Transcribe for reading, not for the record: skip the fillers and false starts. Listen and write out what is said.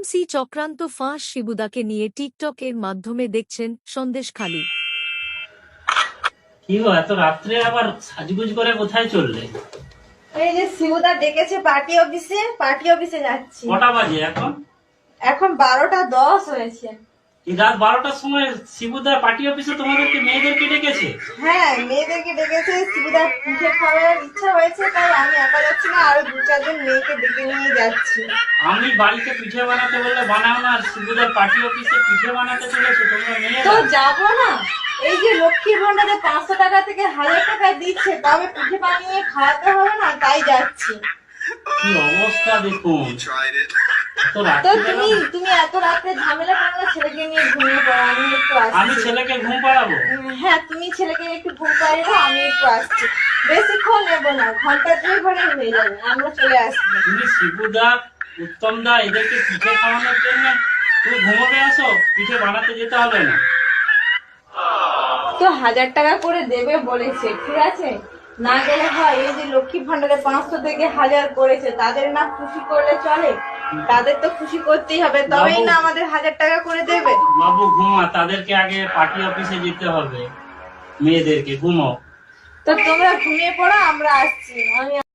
TMC চক্রান্ত ফাঁস শিবুদাকে নিয়ে টিকটকের মাধ্যমে দেখছেন সন্দেশখালী। কি গো, এত রাত্রে আবার সাজগুজ করে কোথায় চললে? এই যে শিবুদা ডেকেছে পার্টি অফিসে যাচ্ছি। কটা বাজে এখন? এখন 12টা 10 হয়েছে। এই রাত 12টার সময় শিবুদা পার্টি অফিসে তোমাদেরকে মেয়েদেরকে ডেকেছে? হ্যাঁ, মেয়েদেরকে ডেকেছে। শিবুদা পিঠে খাওয়ার ইচ্ছা হয়েছে, তাই আমি একা যাচ্ছি না, আরো 2-4 জন মেয়েকে ডেকে নিয়ে যাচ্ছি। আমি বাড়িতে পিঠে বানাতে বললে বানাও না, আর শিবুদার পার্টি অফিসে পিঠে বানাতে চলেছে তোমরা তো মেয়েরা? যাবো না? এই যে লক্ষ্মীর ভান্ডারে 500 টাকা থেকে 1000 টাকা দিচ্ছে, তবে পিঠে বানিয়ে খাওয়াতে হবে না, তাই যাচ্ছি। কি অবস্থা দেখুন। এত তো রাত্রে তুমি এত রাত্রে ঝামেলা করো না, ছেলেকে নিয়ে ঘুমিয়ে পড়ো, আমি একটু আমি আসছি। ছেলেকে ঘুম পাড়াবো? হ্যাঁ, তুমি ছেলেকে একটু ঘুম পাড়িয়ে দাও, আমি একটু আসছি। বেশিক্ষণ নেবো না, ঘন্টা 2 ঘরে হয়ে যাবে, আমরা চলে আসবো। তুমি শিবুদা, উত্তম দা এদেরকে পিঠে খাওয়ানোর জন্য তুমি ঘুমোবে আসো? পিঠে বানাতে যেতে হবে না? তো 1000 টাকা করে দেবে বলেছে, ঠিক আছে, না গেলে হয়? এই যে লক্ষ্মী ভান্ডারে 500 থেকে 1000 করেছে, তাদের না খুশি করলে চলে? তাদের তো খুশি করতেই হবে, তবেই না আমাদের 1000 টাকা করে দেবে। বাবু ঘুমা, তাদেরকে আগে পার্টি অফিসে যেতে হবে। মেয়েদেরকে ঘুমাও। তো তোমরা ঘুমিয়ে পড়ো, আমরা আসছি। আমি